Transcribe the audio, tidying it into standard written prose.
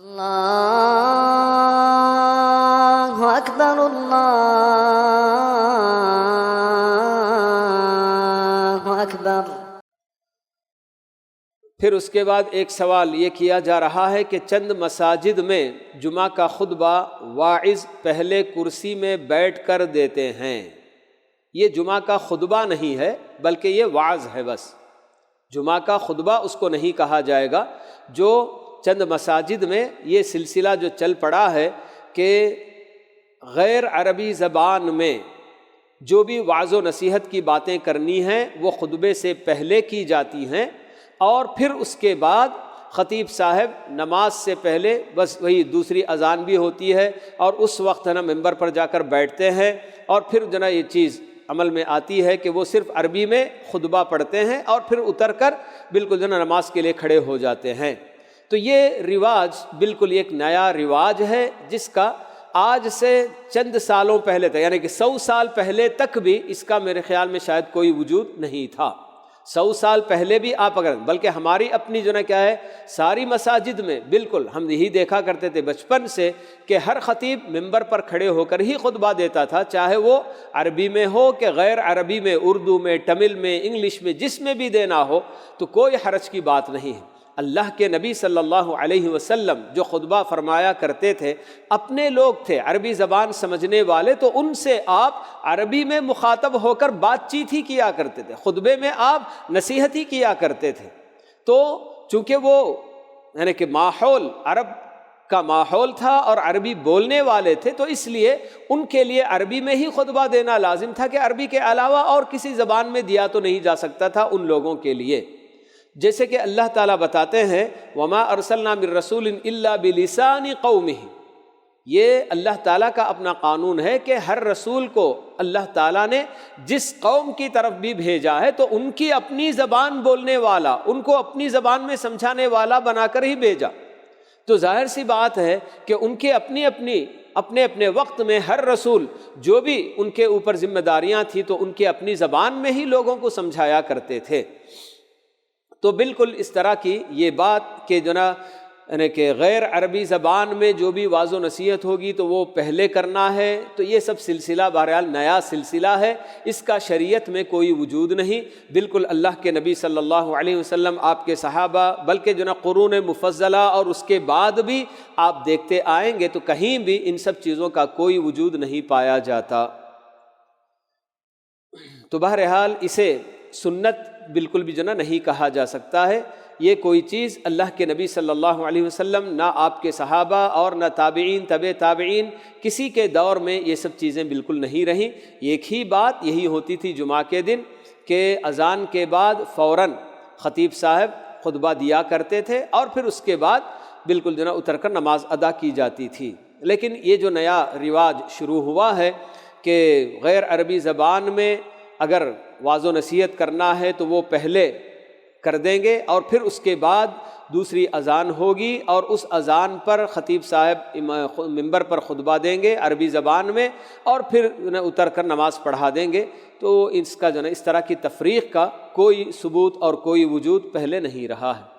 اللہ اکبر اللہ اکبر۔ پھر اس کے بعد ایک سوال یہ کیا جا رہا ہے کہ چند مساجد میں جمعہ کا خطبہ واعظ پہلے کرسی میں بیٹھ کر دیتے ہیں۔ یہ جمعہ کا خطبہ نہیں ہے بلکہ یہ وعظ ہے، بس جمعہ کا خطبہ اس کو نہیں کہا جائے گا۔ جو چند مساجد میں یہ سلسلہ جو چل پڑا ہے کہ غیر عربی زبان میں جو بھی وعظ و نصیحت کی باتیں کرنی ہیں وہ خطبے سے پہلے کی جاتی ہیں، اور پھر اس کے بعد خطیب صاحب نماز سے پہلے بس وہی دوسری اذان بھی ہوتی ہے اور اس وقت ہے نا ممبر پر جا کر بیٹھتے ہیں، اور پھر جو نا یہ چیز عمل میں آتی ہے کہ وہ صرف عربی میں خطبہ پڑھتے ہیں اور پھر اتر کر بالکل جو نا نماز کے لیے کھڑے ہو جاتے ہیں۔ تو یہ رواج بالکل ایک نیا رواج ہے جس کا آج سے چند سالوں پہلے تک، یعنی کہ 100 سال پہلے تک بھی اس کا میرے خیال میں شاید کوئی وجود نہیں تھا۔ 100 سال پہلے بھی آپ اگر بلکہ ہماری اپنی جو نا کیا ہے ساری مساجد میں بالکل ہم یہی دیکھا کرتے تھے بچپن سے کہ ہر خطیب ممبر پر کھڑے ہو کر ہی خطبہ دیتا تھا، چاہے وہ عربی میں ہو کہ غیر عربی میں، اردو میں، تمل میں، انگلش میں، جس میں بھی دینا ہو تو کوئی حرج کی بات نہیں ہے۔ اللہ کے نبی صلی اللہ علیہ وسلم جو خطبہ فرمایا کرتے تھے، اپنے لوگ تھے عربی زبان سمجھنے والے، تو ان سے آپ عربی میں مخاطب ہو کر بات چیت ہی کیا کرتے تھے، خطبے میں آپ نصیحت ہی کیا کرتے تھے۔ تو چونکہ وہ یعنی کہ ماحول عرب کا ماحول تھا اور عربی بولنے والے تھے، تو اس لیے ان کے لیے عربی میں ہی خطبہ دینا لازم تھا کہ عربی کے علاوہ اور کسی زبان میں دیا تو نہیں جا سکتا تھا ان لوگوں کے لیے۔ جیسے کہ اللہ تعالیٰ بتاتے ہیں وَمَا أَرْسَلْنَا مِن رَّسُولٍ إِلَّا بِلِسَانِ قَوْمِهِ، یہ اللہ تعالیٰ کا اپنا قانون ہے کہ ہر رسول کو اللہ تعالیٰ نے جس قوم کی طرف بھی بھیجا ہے تو ان کی اپنی زبان بولنے والا، ان کو اپنی زبان میں سمجھانے والا بنا کر ہی بھیجا۔ تو ظاہر سی بات ہے کہ ان کے اپنے اپنے وقت میں ہر رسول جو بھی ان کے اوپر ذمہ داریاں تھیں تو ان کے اپنی زبان میں ہی لوگوں کو سمجھایا کرتے تھے۔ تو بالکل اس طرح کی یہ بات کہ جو نا یعنی کہ غیر عربی زبان میں جو بھی واعظ و نصیحت ہوگی تو وہ پہلے کرنا ہے، تو یہ سب سلسلہ بہرحال نیا سلسلہ ہے، اس کا شریعت میں کوئی وجود نہیں۔ بالکل اللہ کے نبی صلی اللہ علیہ وسلم، آپ کے صحابہ، بلکہ جو نا قرون مفضلہ اور اس کے بعد بھی آپ دیکھتے آئیں گے تو کہیں بھی ان سب چیزوں کا کوئی وجود نہیں پایا جاتا۔ تو بہرحال اسے سنت بالکل بھی جو نا نہیں کہا جا سکتا ہے۔ یہ کوئی چیز اللہ کے نبی صلی اللہ علیہ وسلم، نہ آپ کے صحابہ اور نہ تابعین، تبع تابعین، کسی کے دور میں یہ سب چیزیں بالکل نہیں رہیں۔ ایک ہی بات یہی ہوتی تھی جمعہ کے دن کہ اذان کے بعد فوراً خطیب صاحب خطبہ دیا کرتے تھے اور پھر اس کے بعد بالکل جو نا اتر کر نماز ادا کی جاتی تھی۔ لیکن یہ جو نیا رواج شروع ہوا ہے کہ غیر عربی زبان میں اگر واعظ و نصیحت کرنا ہے تو وہ پہلے کر دیں گے اور پھر اس کے بعد دوسری اذان ہوگی اور اس اذان پر خطیب صاحب ممبر پر خطبہ دیں گے عربی زبان میں اور پھر اتر کر نماز پڑھا دیں گے۔ تو اس کا جو نا اس طرح کی تفریق کا کوئی ثبوت اور کوئی وجود پہلے نہیں رہا ہے۔